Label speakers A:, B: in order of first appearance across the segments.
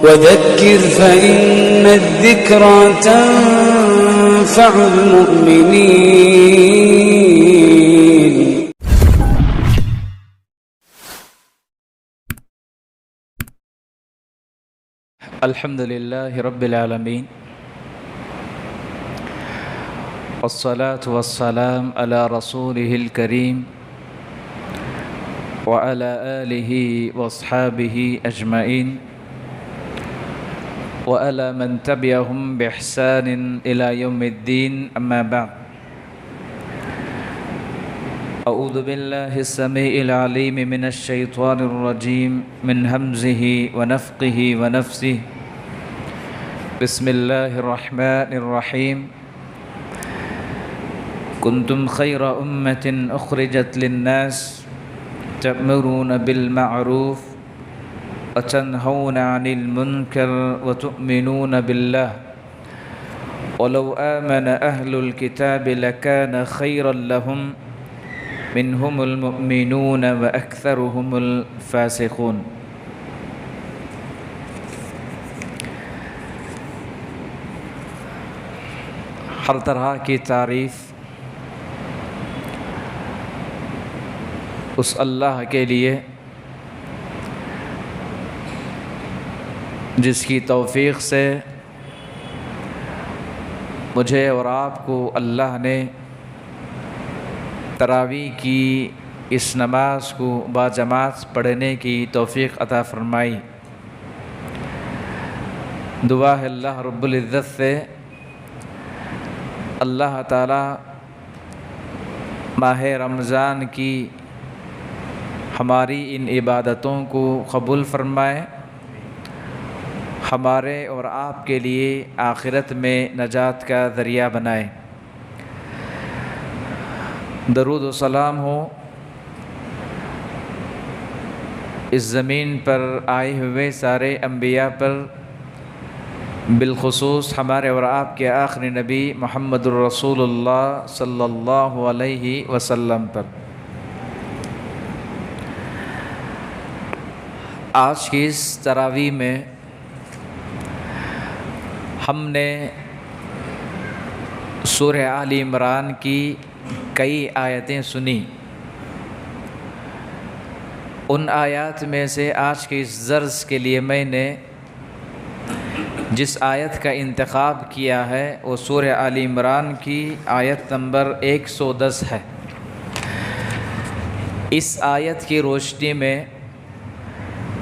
A: وذكر فإن الذكرى تنفع المؤمنين.
B: الحمد لله رب العالمين، والصلاة والسلام على رسوله الكريم وعلى آله وأصحابه أجمعين وعلى من تبعهم بإحسان إلى يوم الدين. أما بعد، أعوذ بالله السميع العليم من الشيطان الرجيم من همزه ونفخه ونفثه. بسم الله الرحمن الرحيم. كنتم خير أمة أخرجت للناس تأمرون بالمعروف وتنهون عن المنكر وتؤمنون بالله ولو آمن أهل الكتاب لكان خيرا لهم منهم المؤمنون وأكثرهم الفاسقون. ہر طرح کی تعریف اس اللہ کے لیے جس کی توفیق سے مجھے اور آپ کو اللہ نے تراویح کی اس نماز کو باجماعت پڑھنے کی توفیق عطا فرمائی. دعا ہے اللہ رب العزت سے اللہ تعالی ماہ رمضان کی ہماری ان عبادتوں کو قبول فرمائے، ہمارے اور آپ کے لیے آخرت میں نجات کا ذریعہ بنائے. درود و سلام ہو اس زمین پر آئے ہوئے سارے انبیاء پر، بالخصوص ہمارے اور آپ کے آخری نبی محمد الرسول اللہ صلی اللہ علیہ وسلم پر. آج کی اس تراویح میں ہم نے سورہ آل عمران کی کئی آیتیں سنی. ان آیات میں سے آج کے اس درس کے لیے میں نے جس آیت کا انتخاب کیا ہے وہ سورہ آل عمران کی آیت نمبر 110 ہے. اس آیت کی روشنی میں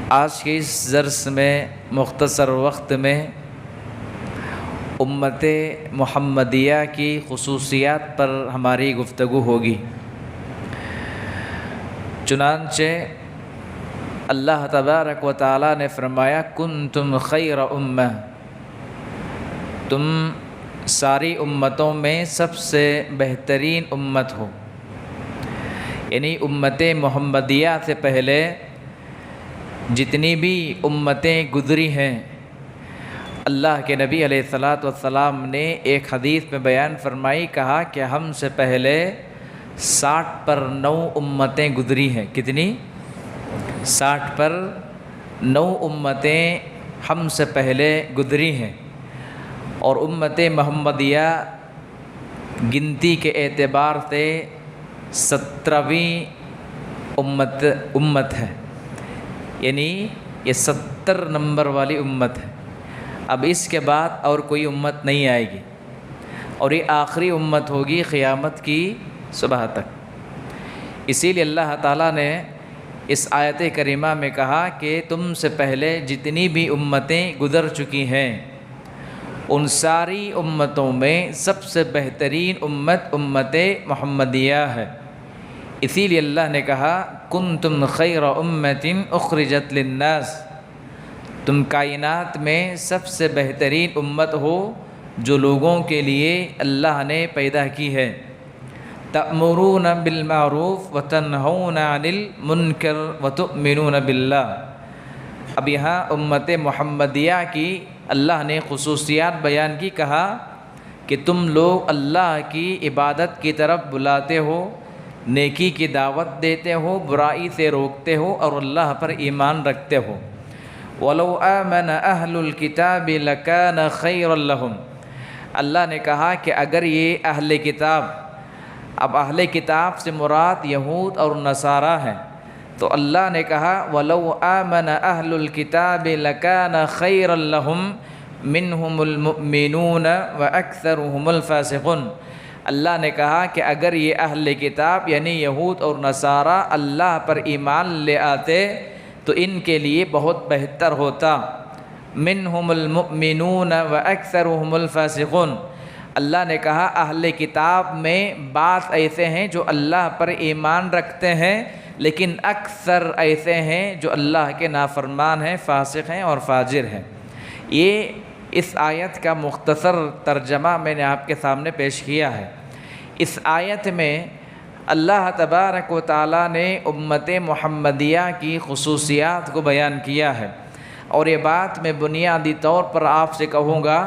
B: آج کے اس درس میں مختصر وقت میں امت محمدیہ کی خصوصیات پر ہماری گفتگو ہوگی. چنانچہ اللہ تبارک و تعالی نے فرمایا کنتم خیر امہ، تم ساری امتوں میں سب سے بہترین امت ہو. یعنی امت محمدیہ سے پہلے جتنی بھی امتیں گزری ہیں، اللہ کے نبی علیہ الصلاۃ والسلام نے ایک حدیث میں بیان فرمائی، کہا کہ ہم سے پہلے 60 پر 9 امتیں گزری ہیں. کتنی؟ 60 پر 9 امتیں ہم سے پہلے گزری ہیں. اور امت محمدیہ گنتی کے اعتبار سے 17ویں امت ہے. یعنی یہ 70 نمبر والی امت ہے. اب اس کے بعد اور کوئی امت نہیں آئے گی، اور یہ آخری امت ہوگی قیامت کی صبح تک. اسی لیے اللہ تعالیٰ نے اس آیت کریمہ میں کہا کہ تم سے پہلے جتنی بھی امتیں گزر چکی ہیں ان ساری امتوں میں سب سے بہترین امت محمدیہ ہے. اسی لیے اللہ نے کہا کنتم خیر امۃ اخرجت للناس، تم کائنات میں سب سے بہترین امت ہو جو لوگوں کے لیے اللہ نے پیدا کی ہے. تأمرون بالمعروف وتنہون عن المنکر وتؤمنون باللہ. اب یہاں امت محمدیہ کی اللہ نے خصوصیات بیان کی. کہا کہ تم لوگ اللہ کی عبادت کی طرف بلاتے ہو، نیکی کی دعوت دیتے ہو، برائی سے روکتے ہو اور اللہ پر ایمان رکھتے ہو. وَلَوْ آمَنَ أَهْلُ الْكِتَابِ لَكَانَ خَيْرًا لَهُمْ۔ اللہ نے کہا کہ اگر یہ اہل کتاب، اب اہل کتاب سے مراد یہود اور نصارہ ہیں، تو اللہ نے کہا وَلَوْ آمَنَ أَهْلُ الْكِتَابِ لَكَانَ خَيْرًا لَهُمْ مِنْهُمُ الْمُؤْمِنُونَ وَأَكْثَرُهُمُ الْفَاسِقُونَ۔ اللہ نے کہا کہ اگر یہ اہل کتاب یعنی یہود اور نصارہ اللہ پر ایمان لے آتے تو ان کے لیے بہت بہتر ہوتا۔ منہم المؤمنون واکثرهم الفاسقون۔ اللہ نے کہا اہل کتاب میں بعض ایسے ہیں جو اللہ پر ایمان رکھتے ہیں، لیکن اکثر ایسے ہیں جو اللہ کے نافرمان ہیں، فاسق ہیں اور فاجر ہیں۔ یہ اس آیت کا مختصر ترجمہ میں نے آپ کے سامنے پیش کیا ہے۔ اس آیت میں اللہ تبارک و تعالیٰ نے امت محمدیہ کی خصوصیات کو بیان کیا ہے، اور یہ بات میں بنیادی طور پر آپ سے کہوں گا،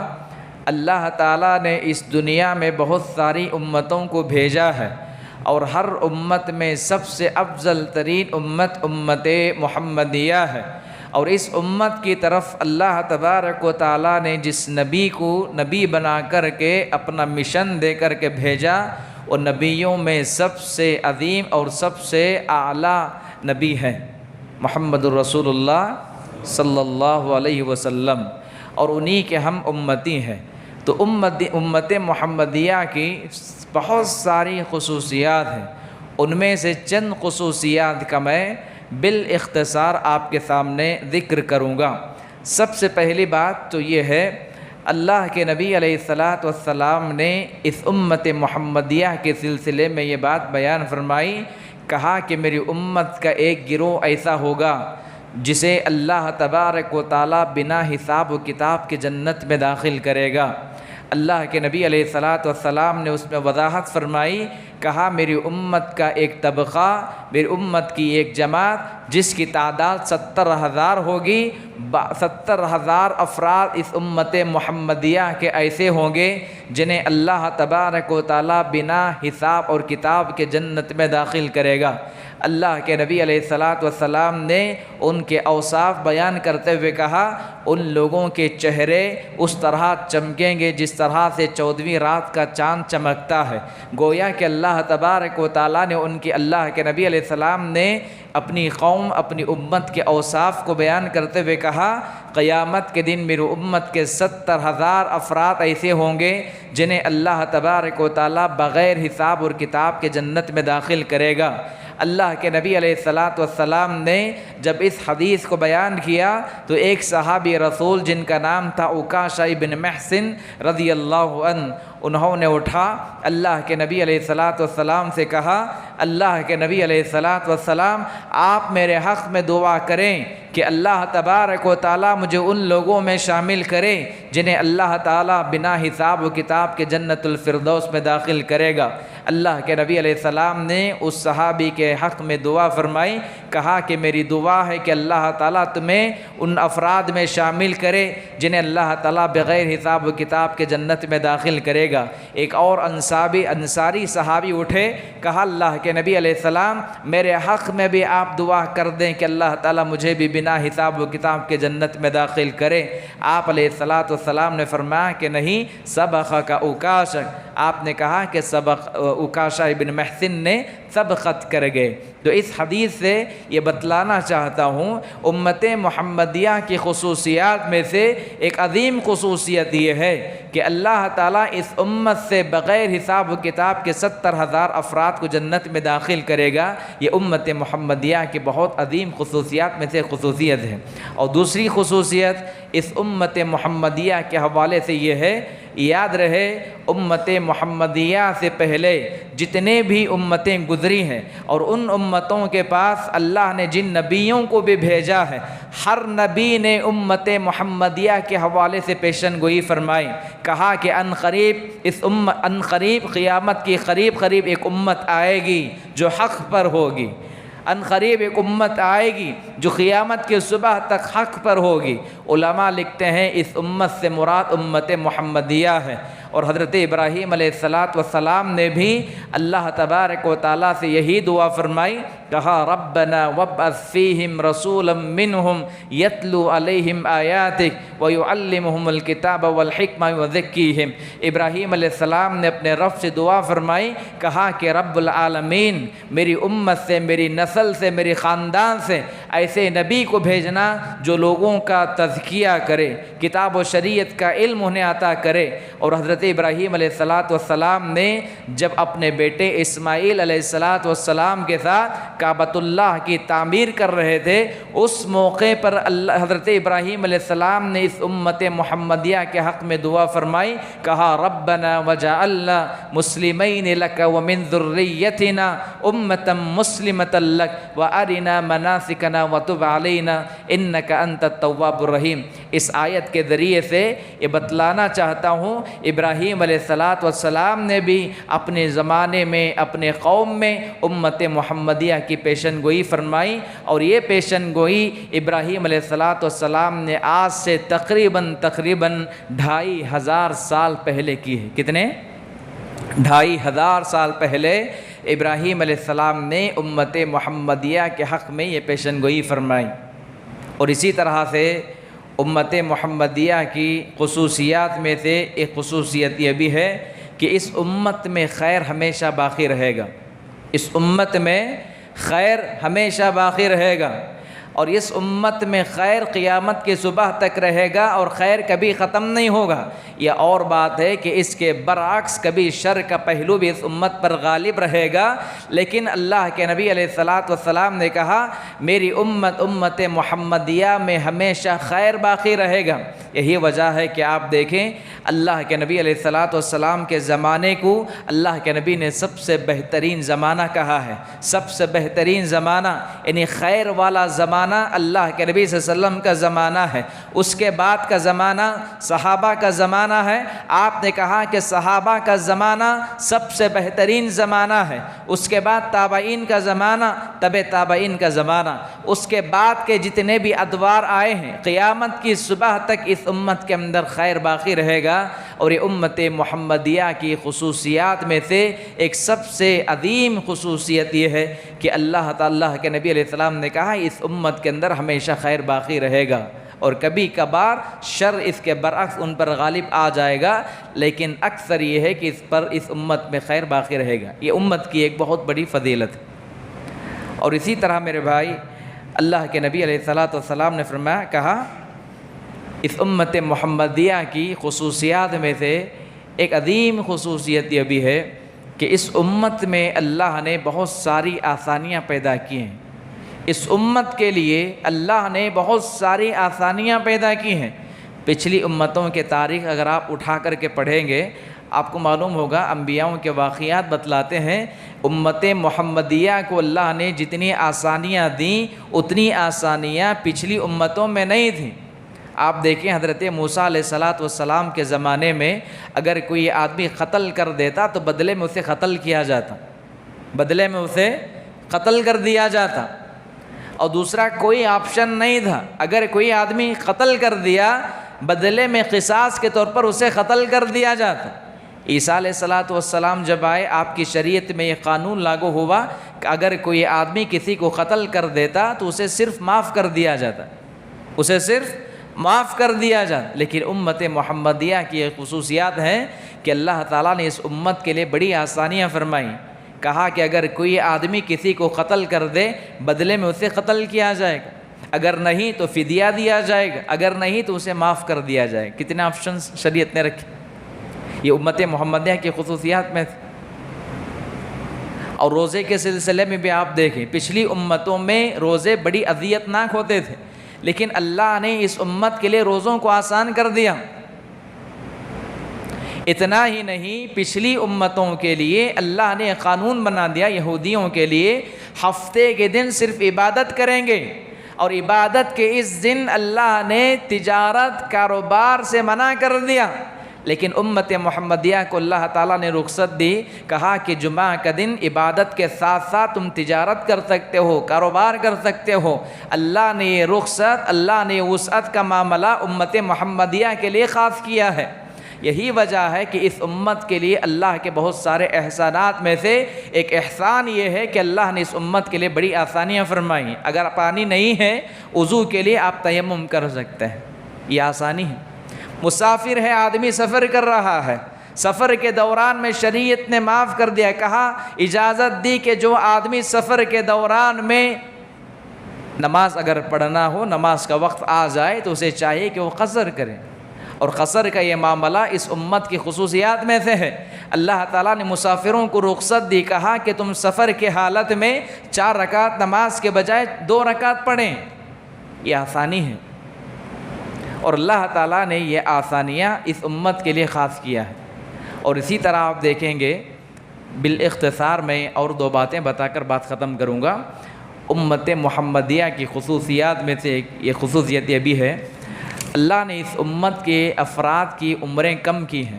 B: اللہ تعالیٰ نے اس دنیا میں بہت ساری امتوں کو بھیجا ہے، اور ہر امت میں سب سے افضل ترین امت امت محمدیہ ہے، اور اس امت کی طرف اللہ تبارک و تعالیٰ نے جس نبی کو نبی بنا کر کے اپنا مشن دے کر کے بھیجا، وہ نبیوں میں سب سے عظیم اور سب سے اعلیٰ نبی ہے محمد الرسول اللہ صلی اللہ علیہ وسلم، اور انہی کے ہم امتی ہیں۔ تو امت محمدیہ کی بہت ساری خصوصیات ہیں، ان میں سے چند خصوصیات کا میں بالاختصار آپ کے سامنے ذکر کروں گا۔ سب سے پہلی بات تو یہ ہے، اللہ کے نبی علیہ السلام نے اس امت محمدیہ کے سلسلے میں یہ بات بیان فرمائی، کہا کہ میری امت کا ایک گروہ ایسا ہوگا جسے اللہ تبارک و تعالیٰ بنا حساب و کتاب کے جنت میں داخل کرے گا۔ اللہ کے نبی علیہ السلام نے اس میں وضاحت فرمائی، کہا میری امت کا ایک طبقہ، میری امت کی ایک جماعت جس کی تعداد 70,000 ہوگی، 70,000 افراد اس امت محمدیہ کے ایسے ہوں گے جنہیں اللہ تبارک و تعالیٰ بنا حساب اور کتاب کے جنت میں داخل کرے گا۔ اللہ کے نبی علیہ السلام نے ان کے اوصاف بیان کرتے ہوئے کہا، ان لوگوں کے چہرے اس طرح چمکیں گے جس طرح سے 14ویں رات کا چاند چمکتا ہے۔ گویا کہ اللہ تبارک و تعالیٰ نے ان کی، اللہ کے نبی علیہ السلام نے اپنی قوم، اپنی امت کے اوصاف کو بیان کرتے ہوئے کہا، قیامت کے دن میری امت کے 70,000 افراد ایسے ہوں گے جنہیں اللہ تبارک و تعالیٰ بغیر حساب اور کتاب کے جنت میں داخل کرے گا۔ اللہ کے نبی علیہ السلام نے جب اس حدیث کو بیان کیا تو ایک صحابی رسول جن کا نام تھا عکاشہ بن محصن رضی اللہ عنہ، انہوں نے اٹھا اللہ کے نبی علیہ السلام سے کہا، اللہ کے نبی علیہ السلام آپ میرے حق میں دعا کریں کہ اللہ تبارک و تعالیٰ مجھے ان لوگوں میں شامل کرے جنہیں اللہ تعالیٰ بنا حساب و کتاب کے جنت الفردوس میں داخل کرے گا۔ اللہ کے نبی علیہ السلام نے اس صحابی کے حق میں دعا فرمائی، کہا کہ میری دعا ہے کہ اللہ تعالیٰ تمہیں ان افراد میں شامل کرے جنہیں اللہ تعالیٰ بغیر حساب و کتاب کے جنت میں داخل کرے گا۔ ایک اور انصاری صحابی اٹھے، کہا اللہ کے نبی علیہ السلام میرے حق میں بھی آپ دعا کر دیں کہ اللہ تعالیٰ مجھے بھی بنا حساب و کتاب کے جنت میں داخل کرے۔ آپ علیہ السلام نے فرمایا کہ نہیں، سبقک عکاشہ، آپ نے کہا کہ عکاشہ بن محصن نے سبقت کر گئے۔ تو اس حدیث سے یہ بتلانا چاہتا ہوں، امت محمدیہ کی خصوصیات میں سے ایک عظیم خصوصیت یہ ہے کہ اللہ تعالیٰ اس امت سے بغیر حساب و کتاب کے 70,000 افراد کو جنت میں داخل کرے گا۔ یہ امت محمدیہ کی بہت عظیم خصوصیات میں سے خصوصیت ہے۔ اور دوسری خصوصیت اس امت محمدیہ کے حوالے سے یہ ہے، یاد رہے امت محمدیہ سے پہلے جتنے بھی امتیں گزری ہیں اور ان امتوں کے پاس اللہ نے جن نبیوں کو بھی بھیجا ہے، ہر نبی نے امت محمدیہ کے حوالے سے پیشن گوئی فرمائی، کہا کہ ان قریب قیامت کی قریب ایک امت آئے گی جو حق پر ہوگی، ان قریب ایک امت آئے گی جو قیامت کے صبح تک حق پر ہوگی۔ علماء لکھتے ہیں اس امت سے مراد امت محمدیہ ہے، اور حضرت ابراہیم علیہ السلام نے بھی اللہ تبارک و تعالیٰ سے یہی دعا فرمائی کہا ربنا وابعث فیہم رسولا منہم یتلو علیہم آیاتک ویعلمہم الکتاب والحکمہ وذکیہم۔ ابراہیم علیہ السلام نے اپنے رب سے دعا فرمائی، کہا کہ رب العالمین میری امت سے، میری نسل سے، میری خاندان سے ایسے نبی کو بھیجنا جو لوگوں کا تزکیہ کرے، کتاب و شریعت کا علم انہیں عطا کرے۔ اور حضرت ابراہیم علیہ السلام نے جب اپنے بیٹے اسماعیل علیہ السلام کے ساتھ کعبۃ اللہ کی تعمیر کر رہے تھے، اس موقع پر حضرت ابراہیم علیہ السلام نے اس امت محمدیہ کے حق میں دعا فرمائی، کہا ربنا وجعلنا مسلمین لک ومن ذریتنا امۃ مسلمۃ لک وارنا مناسکنا وتب علینا انک انت التواب الرحیم۔ اس آیت کے ذریعے سے یہ بتلانا چاہتا ہوں، ابراہیم علیہ السلام نے بھی اپنے زمانے میں، اپنے قوم میں امت محمدیہ کی پیشن گوئی فرمائی، اور یہ پیشن گوئی ابراہیم علیہ السلام نے آج سے تقریباً 2500 سال پہلے کی ہے۔ کتنے؟ 2500 سال پہلے ابراہیم علیہ السلام نے امت محمدیہ کے حق میں یہ پیشن گوئی فرمائی۔ اور اسی طرح سے امت محمدیہ کی خصوصیات میں سے ایک خصوصیت یہ بھی ہے کہ اس امت میں خیر ہمیشہ باقی رہے گا، اس امت میں خیر ہمیشہ باقی رہے گا، اور اس امت میں خیر قیامت کی صبح تک رہے گا، اور خیر کبھی ختم نہیں ہوگا۔ یہ اور بات ہے کہ اس کے برعکس کبھی شر کا پہلو بھی اس امت پر غالب رہے گا، لیکن اللہ کے نبی علیہ السلام نے کہا میری امت محمدیہ میں ہمیشہ خیر باقی رہے گا۔ یہی وجہ ہے کہ آپ دیکھیں اللہ کے نبی علیہ السلام کے زمانے کو اللہ کے نبی نے سب سے بہترین زمانہ کہا ہے، سب سے بہترین زمانہ، یعنی خیر والا زمانہ اللہ کے نبی صلی اللہ علیہ وسلم کا زمانہ ہے۔ اس کے بعد کا زمانہ صحابہ کا زمانہ ہے۔ آپ نے کہا کہ صحابہ کا زمانہ سب سے بہترین زمانہ ہے، اس کے بعد تابعین کا زمانہ، تابعین کا زمانہ، اس کے بعد کے جتنے بھی ادوار آئے ہیں، قیامت کی صبح تک اس امت کے اندر خیر باقی رہے گا۔ اور یہ امت محمدیہ کی خصوصیات میں سے ایک سب سے عظیم خصوصیت یہ ہے کہ اللہ تعالیٰ کے نبی علیہ السلام نے کہا اس امت کے اندر ہمیشہ خیر باقی رہے گا، اور کبھی کبھار شر اس کے برعکس ان پر غالب آ جائے گا، لیکن اکثر یہ ہے کہ اس امت میں خیر باقی رہے گا۔ یہ امت کی ایک بہت بڑی فضیلت ہے۔ اور اسی طرح میرے بھائی اللہ کے نبی علیہ السلام نے فرمایا، کہا اس امت محمدیہ کی خصوصیات میں سے ایک عظیم خصوصیت یہ بھی ہے کہ اس امت میں اللہ نے بہت ساری آسانیاں پیدا کی ہیں۔ اس امت کے لیے اللہ نے بہت ساری آسانیاں پیدا کی ہیں۔ پچھلی امتوں کے تاریخ اگر آپ اٹھا کر کے پڑھیں گے، آپ کو معلوم ہوگا انبیاءوں کے واقعات بتلاتے ہیں امت محمدیہ کو اللہ نے جتنی آسانیاں دیں اتنی آسانیاں پچھلی امتوں میں نہیں تھیں۔ آپ دیکھیں حضرت موسیٰ علیہ السلام کے زمانے میں اگر کوئی آدمی قتل کر دیتا تو بدلے میں اسے قتل کیا جاتا، بدلے میں اسے قتل کر دیا جاتا، اور دوسرا کوئی آپشن نہیں تھا۔ اگر کوئی آدمی قتل کر دیا بدلے میں قصاص کے طور پر اسے قتل کر دیا جاتا۔ عیسیٰ علیہ السلام جب آئے آپ کی شریعت میں یہ قانون لاگو ہوا کہ اگر کوئی آدمی کسی کو قتل کر دیتا تو اسے صرف معاف کر دیا جاتا، اسے صرف معاف کر دیا جاتا۔ لیکن امت محمدیہ کی یہ خصوصیات ہیں کہ اللہ تعالیٰ نے اس امت کے لیے بڑی آسانیاں فرمائیں۔ کہا کہ اگر کوئی آدمی کسی کو قتل کر دے بدلے میں اسے قتل کیا جائے گا، اگر نہیں تو فدیہ دیا جائے گا، اگر نہیں تو اسے معاف کر دیا جائے گا۔ کتنے آپشنز شریعت نے رکھے، یہ امت محمدیہ کی خصوصیات میں تھے۔ اور روزے کے سلسلے میں بھی آپ دیکھیں پچھلی امتوں میں روزے بڑی اذیت ناک ہوتے تھے، لیکن اللہ نے اس امت کے لیے روزوں کو آسان کر دیا۔ اتنا ہی نہیں، پچھلی امتوں کے لیے اللہ نے قانون بنا دیا، یہودیوں کے لیے ہفتے کے دن صرف عبادت کریں گے، اور عبادت کے اس دن اللہ نے تجارت کاروبار سے منع کر دیا۔ لیکن امت محمدیہ کو اللہ تعالیٰ نے رخصت دی، کہا کہ جمعہ کا دن عبادت کے ساتھ ساتھ تم تجارت کر سکتے ہو، کاروبار کر سکتے ہو۔ اللہ نے یہ رخصت، اللہ نے وسعت کا معاملہ امت محمدیہ کے لیے خاص کیا ہے یہی وجہ ہے کہ اس امت کے لیے اللہ کے بہت سارے احسانات میں سے ایک احسان یہ ہے کہ اللہ نے اس امت کے لیے بڑی آسانیاں فرمائی. اگر پانی نہیں ہے وضو کے لیے آپ تیمم کر سکتے ہیں، یہ آسانی ہے. مسافر ہے آدمی، سفر کر رہا ہے، سفر کے دوران میں شریعت نے معاف کر دیا، کہا اجازت دی کہ جو آدمی سفر کے دوران میں نماز اگر پڑھنا ہو، نماز کا وقت آ جائے تو اسے چاہیے کہ وہ قصر کرے. اور قصر کا یہ معاملہ اس امت کی خصوصیات میں سے ہے. اللہ تعالیٰ نے مسافروں کو رخصت دی، کہا کہ تم سفر کے حالت میں 4 رکعت نماز کے بجائے 2 رکعت پڑھیں. یہ آسانی ہے، اور اللہ تعالیٰ نے یہ آسانیاں اس امت کے لیے خاص کیا ہے. اور اسی طرح آپ دیکھیں گے، بالاختصار میں اور 2 باتیں بتا کر بات ختم کروں گا. امت محمدیہ کی خصوصیات میں سے ایک یہ خصوصیت یہ بھی ہے، اللہ نے اس امت کے افراد کی عمریں کم کی ہیں.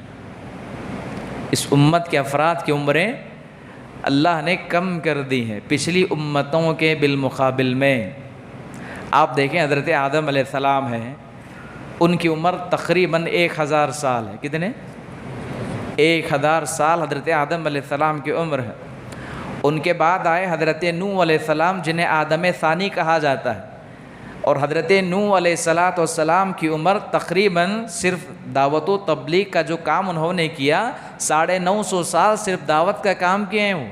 B: اس امت کے افراد کی عمریں اللہ نے کم کر دی ہیں پچھلی امتوں کے بالمقابل میں. آپ دیکھیں حضرت آدم علیہ السلام ہیں، ان کی عمر تقریباً 1000 سال ہے. کتنے؟ 1000 سال حضرت آدم علیہ السلام کی عمر ہے. ان کے بعد آئے حضرت نوح علیہ السلام، جنہیں آدم ثانی کہا جاتا ہے. اور حضرت نوح علیہ السلام کی عمر تقریباً صرف دعوت و تبلیغ کا جو کام انہوں نے کیا 950 سال صرف دعوت کا کام کیے ہیں وہ.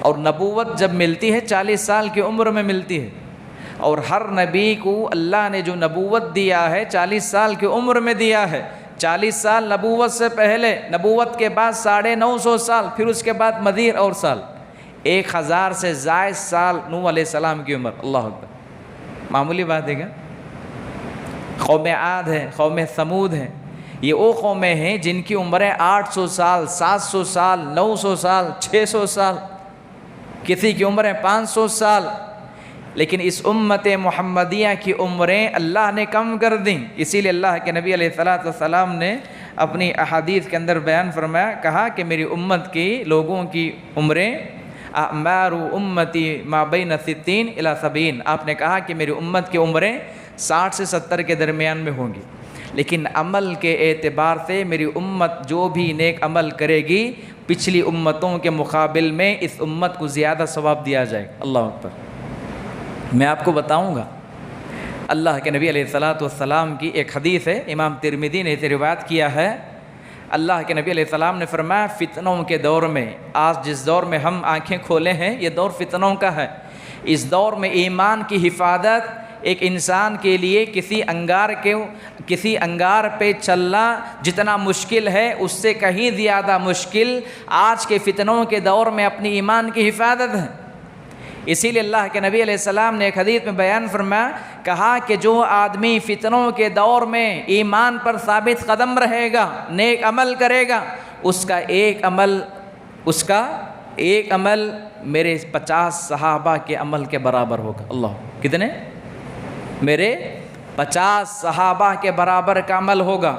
B: اور نبوت جب ملتی ہے 40 سال کی عمر میں ملتی ہے. اور ہر نبی کو اللہ نے جو نبوت دیا ہے 40 سال کی عمر میں دیا ہے. 40 سال نبوت سے پہلے، نبوت کے بعد 950 سال، پھر اس کے بعد مزید اور سال. 1000 سے زائد سال نوح علیہ السلام کی عمر. اللہ اکبر، معمولی بات ہے کیا؟ قوم عاد ہے، قوم ثمود ہے، یہ وہ قومیں ہیں جن کی عمریں 800 سال، 700 سال، 900 سال، 600 سال، کسی کی عمریں 500 سال. لیکن اس امت محمدیہ کی عمریں اللہ نے کم کر دیں. اسی لیے اللہ کے نبی علیہ السلام نے اپنی احادیث کے اندر بیان فرمایا، کہا کہ میری امت کی لوگوں کی عمریں اعمار امتی ما بین 60 الی 70. آپ نے کہا کہ میری امت کی عمریں 60 سے 70 کے درمیان میں ہوں گی. لیکن عمل کے اعتبار سے میری امت جو بھی نیک عمل کرے گی پچھلی امتوں کے مقابل میں اس امت کو زیادہ ثواب دیا جائے گا. اللہ اکبر. میں آپ کو بتاؤں گا، اللہ کے نبی علیہ السلام کی ایک حدیث ہے، امام ترمذی نے اسے روایت کیا ہے. اللہ کے نبی علیہ السلام نے فرمایا، فتنوں کے دور میں، آج جس دور میں ہم آنکھیں کھولے ہیں یہ دور فتنوں کا ہے. اس دور میں ایمان کی حفاظت ایک انسان کے لیے کسی انگار پہ چلنا جتنا مشکل ہے اس سے کہیں زیادہ مشکل آج کے فتنوں کے دور میں اپنی ایمان کی حفاظت ہے. اسی لیے اللہ کے نبی علیہ السلام نے ایک حدیث میں بیان فرمایا، کہا کہ جو آدمی فتنوں کے دور میں ایمان پر ثابت قدم رہے گا، نیک عمل کرے گا، اس کا ایک عمل میرے 50 صحابہ کے عمل کے برابر ہوگا. اللہ، کتنے؟ میرے 50 صحابہ کے برابر کا عمل ہوگا.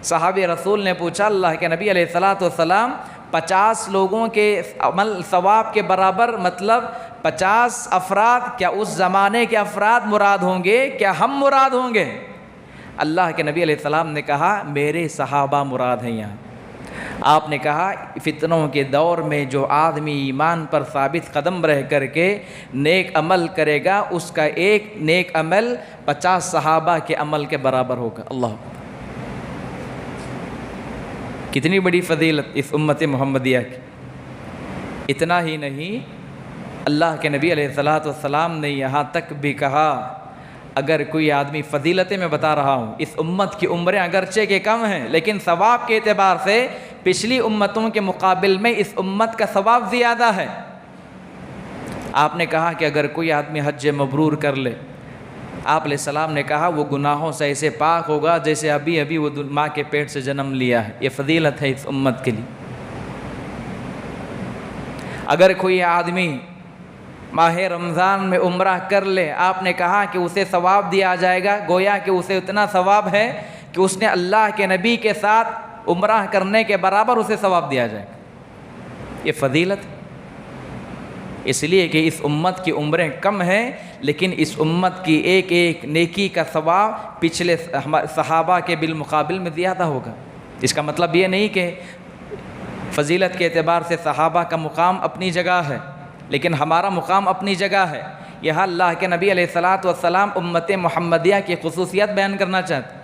B: صحابی رسول نے پوچھا اللہ کے نبی علیہ السلام 50 لوگوں کے عمل ثواب کے برابر مطلب 50 افراد، کیا اس زمانے کے افراد مراد ہوں گے، کیا ہم مراد ہوں گے؟ اللہ کے نبی علیہ السلام نے کہا میرے صحابہ مراد ہیں یہاں. آپ نے کہا فتنوں کے دور میں جو آدمی ایمان پر ثابت قدم رہ کر کے نیک عمل کرے گا اس کا ایک نیک عمل 50 صحابہ کے عمل کے برابر ہوگا. اللہ، کتنی بڑی فضیلت اس امت محمدیہ کی. اتنا ہی نہیں، اللہ کے نبی علیہ السلام نے یہاں تک بھی کہا، اگر کوئی آدمی فضیلتیں میں بتا رہا ہوں، اس امت کی عمریں اگرچہ کہ کم ہیں لیکن ثواب کے اعتبار سے پچھلی امتوں کے مقابل میں اس امت کا ثواب زیادہ ہے. آپ نے کہا کہ اگر کوئی آدمی حج مبرور کر لے، آپ علیہ السلام نے کہا وہ گناہوں سے ایسے پاک ہوگا جیسے ابھی وہ ماں کے پیٹ سے جنم لیا ہے. یہ فضیلت ہے اس امت کے لیے. اگر کوئی آدمی ماہ رمضان میں عمرہ کر لے، آپ نے کہا کہ اسے ثواب دیا جائے گا، گویا کہ اسے اتنا ثواب ہے کہ اس نے اللہ کے نبی کے ساتھ عمرہ کرنے کے برابر اسے ثواب دیا جائے گا. یہ فضیلت. اس لیے کہ اس امت کی عمریں کم ہیں، لیکن اس امت کی ایک ایک نیکی کا ثواب پچھلے صحابہ کے بالمقابل میں زیادہ ہوگا۔ اس کا مطلب یہ نہیں کہ فضیلت کے اعتبار سے صحابہ کا مقام اپنی جگہ ہے، لیکن ہمارا مقام اپنی جگہ ہے۔ یہاں اللہ کے نبی علیہ الصلاۃ والسلام امت محمدیہ کی خصوصیت بیان کرنا چاہتے ہیں۔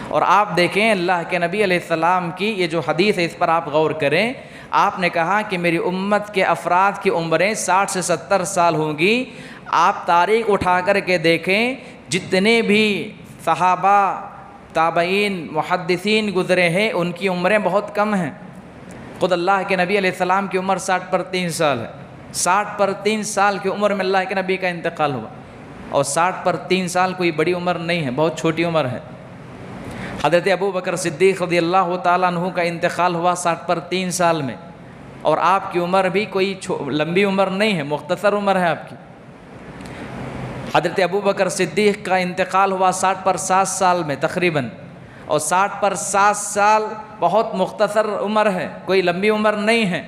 B: اور آپ دیکھیں اللہ کے نبی علیہ السلام کی یہ جو حدیث ہے اس پر آپ غور کریں۔ آپ نے کہا کہ میری امت کے افراد کی عمریں 60 سے 70 سال ہوں گی۔ آپ تاریخ اٹھا کر کے دیکھیں، جتنے بھی صحابہ، تابعین، محدثین گزرے ہیں ان کی عمریں بہت کم ہیں۔ خود اللہ کے نبی علیہ السلام کی عمر 60 پر 3 سال ہے۔ 60 پر 3 سال کی عمر میں اللہ کے نبی کا انتقال ہوا، اور 60 پر 3 سال کوئی بڑی عمر نہیں ہے، بہت چھوٹی عمر ہے۔ حضرت ابو بکر صدیق رضی اللہ تعالیٰ عنہ کا انتقال ہوا 60 پر 3 سال میں، اور آپ کی عمر بھی کوئی لمبی عمر نہیں ہے، مختصر عمر ہے آپ کی۔ حضرت ابو بکر صدیق کا انتقال ہوا 60 پر 7 سال میں تقریباً، اور 60 پر 7 سال بہت مختصر عمر ہے، کوئی لمبی عمر نہیں ہے۔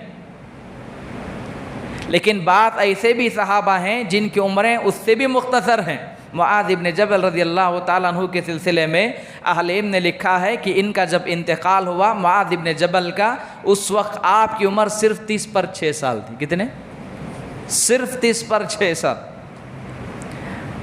B: لیکن بعض ایسے بھی صحابہ ہیں جن کی عمریں اس سے بھی مختصر ہیں۔ معاذ ابن جبل رضی اللہ تعالیٰ عنہ کے سلسلے میں اہل علم نے لکھا ہے کہ ان کا جب انتقال ہوا معاذ ابن جبل کا، اس وقت آپ کی عمر صرف 30 پر 6 سال تھی۔ کتنے؟ صرف 30 پر 6 سال۔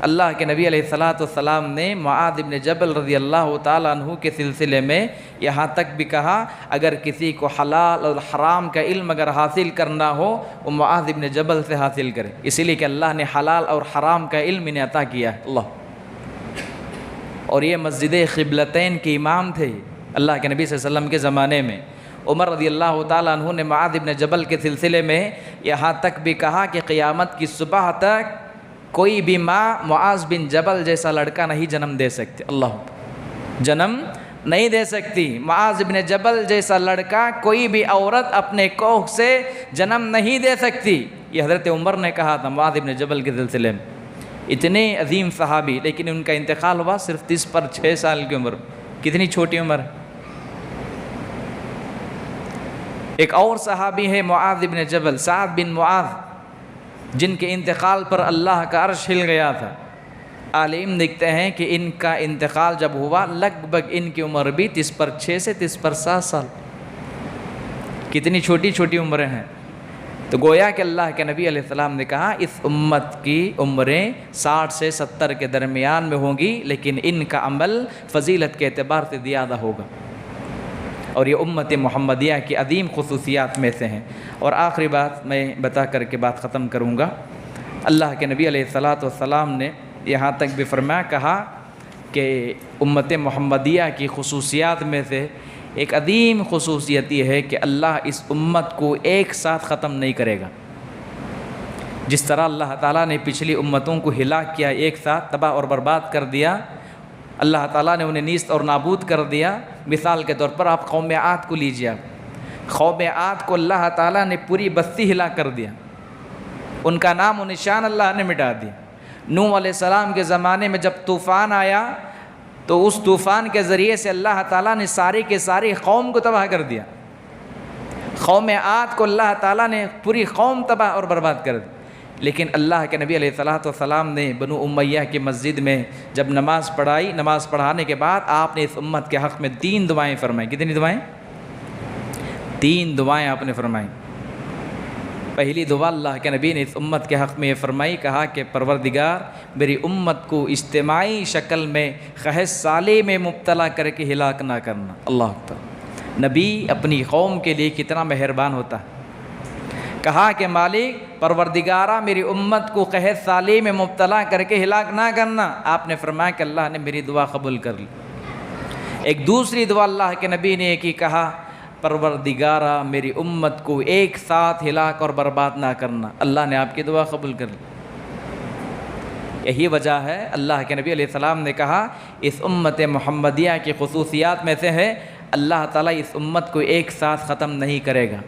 B: اللہ کے نبی علیہ الصلاۃ والسلام نے معاذ ابن جبل رضی اللہ تعالیٰ عنہ کے سلسلے میں یہاں تک بھی کہا اگر کسی کو حلال اور حرام کا علم اگر حاصل کرنا ہو وہ معاذ ابن جبل سے حاصل کرے، اسی لیے کہ اللہ نے حلال اور حرام کا علم انہیں عطا کیا ہے۔ اللہ، اور یہ مسجد قبلتین کے امام تھے اللہ کے نبی صلی اللہ علیہ وسلم کے زمانے میں۔ عمر رضی اللہ تعالیٰ عنہ نے معاذ ابن جبل کے سلسلے میں یہاں تک بھی کہا کہ قیامت کی صبح تک کوئی بھی ماں معاذ بن جبل جیسا لڑکا نہیں جنم دے سکتی، اللہ جنم نہیں دے سکتی۔ معاذ بن جبل جیسا لڑکا کوئی بھی عورت اپنے کوکھ سے جنم نہیں دے سکتی، یہ حضرت عمر نے کہا تھا معاذ بن جبل کے سلسلے میں۔ اتنے عظیم صحابی، لیکن ان کا انتقال ہوا صرف 30 پر 6 سال کی عمر۔ کتنی چھوٹی عمر ہے۔ ایک اور صحابی ہے معاذ بن جبل، سعد بن معاذ، جن کے انتقال پر اللہ کا عرش ہل گیا تھا۔ عالم لکھتے ہیں کہ ان کا انتقال جب ہوا لگ بھگ ان کی عمر بھی 30 پر 6 سے 30 پر 7 سال۔ کتنی چھوٹی چھوٹی عمریں ہیں۔ تو گویا کہ اللہ کے نبی علیہ السلام نے کہا اس امت کی عمریں 60 سے 70 کے درمیان میں ہوں گی، لیکن ان کا عمل فضیلت کے اعتبار سے زیادہ ہوگا، اور یہ امت محمدیہ کی عظیم خصوصیات میں سے ہیں۔ اور آخری بات میں بتا کر کے بات ختم کروں گا۔ اللہ کے نبی علیہ الصلاۃ والسلام نے یہاں تک بھی فرمایا، کہا کہ امت محمدیہ کی خصوصیات میں سے ایک عظیم خصوصیت یہ ہے کہ اللہ اس امت کو ایک ساتھ ختم نہیں کرے گا۔ جس طرح اللہ تعالیٰ نے پچھلی امتوں کو ہلاک کیا، ایک ساتھ تباہ اور برباد کر دیا، اللہ تعالیٰ نے انہیں نیست اور نابود کر دیا۔ مثال کے طور پر آپ قوم عاد کو لیجیے، قوم عاد کو اللہ تعالیٰ نے پوری بستی ہلا کر دیا، ان کا نام و نشان اللہ نے مٹا دیا۔ نوح علیہ السلام کے زمانے میں جب طوفان آیا تو اس طوفان کے ذریعے سے اللہ تعالیٰ نے ساری کے ساری قوم کو تباہ کر دیا۔ قوم عاد کو اللہ تعالیٰ نے پوری قوم تباہ اور برباد کر دی، لیکن اللہ کے نبی علیہ الصلاۃ والسلام نے بنو امیہ کی مسجد میں جب نماز پڑھائی، نماز پڑھانے کے بعد آپ نے اس امت کے حق میں 3 دعائیں فرمائیں۔ کتنی دعائیں؟ 3 دعائیں آپ نے فرمائیں۔ پہلی دعا اللہ کے نبی نے اس امت کے حق میں یہ فرمائی، کہا کہ پروردگار میری امت کو اجتماعی شکل میں قحط سالی میں مبتلا کر کے ہلاک نہ کرنا۔ اللہ اکبر، نبی اپنی قوم کے لیے کتنا مہربان ہوتا ہے۔ کہا کہ مالک پروردگارہ میری امت کو قحط سالی میں مبتلا کر کے ہلاک نہ کرنا۔ آپ نے فرمایا کہ اللہ نے میری دعا قبول کر لی۔ ایک دوسری دعا اللہ کے نبی نے ایک ہی کہا، پروردگارہ میری امت کو ایک ساتھ ہلاک اور برباد نہ کرنا۔ اللہ نے آپ کی دعا قبول کر لی۔ یہی وجہ ہے اللہ کے نبی علیہ السلام نے کہا اس امت محمدیہ کی خصوصیات میں سے ہے اللہ تعالیٰ اس امت کو ایک ساتھ ختم نہیں کرے گا،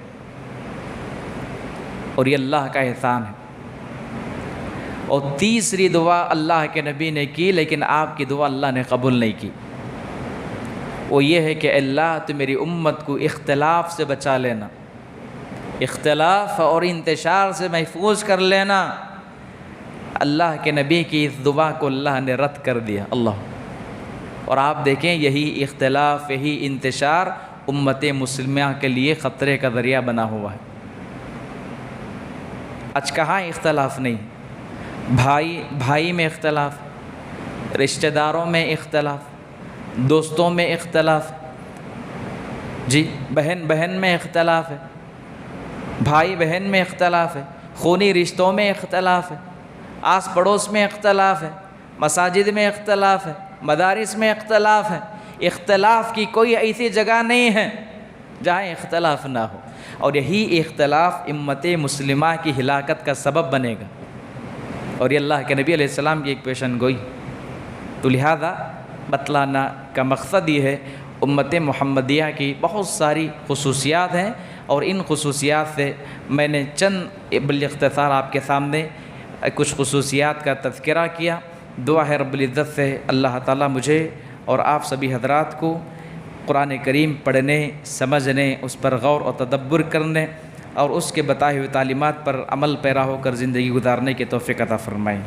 B: اور یہ اللہ کا احسان ہے۔ اور تیسری دعا اللہ کے نبی نے کی، لیکن آپ کی دعا اللہ نے قبول نہیں کی، وہ یہ ہے کہ اللہ تو میری امت کو اختلاف سے بچا لینا، اختلاف اور انتشار سے محفوظ کر لینا۔ اللہ کے نبی کی اس دعا کو اللہ نے رد کر دیا۔ اللہ، اور آپ دیکھیں یہی اختلاف، یہی انتشار امت مسلمہ کے لیے خطرے کا ذریعہ بنا ہوا ہے۔ آج کہاں اختلاف نہیں، بھائی میں اختلاف، رشتہ داروں میں اختلاف، دوستوں میں اختلاف، جی بہن میں اختلاف ہے، بھائی بہن میں اختلاف ہے، خونی رشتوں میں اختلاف ہے، آس پڑوس میں اختلاف ہے، مساجد میں اختلاف ہے، مدارس میں اختلاف ہے۔ اختلاف کی کوئی ایسی جگہ نہیں ہے جہاں اختلاف نہ ہو، اور یہی اختلاف امت مسلمہ کی ہلاکت کا سبب بنے گا، اور یہ اللہ کے نبی علیہ السلام کی ایک پیشن گوئی۔ تو لہذا بتلانا کا مقصد یہ ہے، امت محمدیہ کی بہت ساری خصوصیات ہیں، اور ان خصوصیات سے میں نے چند بالاختصار آپ کے سامنے کچھ خصوصیات کا تذکرہ کیا۔ دعا ہے رب العزت سے اللہ تعالیٰ مجھے اور آپ سبھی حضرات کو قرآن کریم پڑھنے، سمجھنے، اس پر غور و تدبر کرنے اور اس کے بتائے ہوئے تعلیمات پر عمل پیرا ہو کر زندگی گزارنے کی توفیق عطا فرمائے۔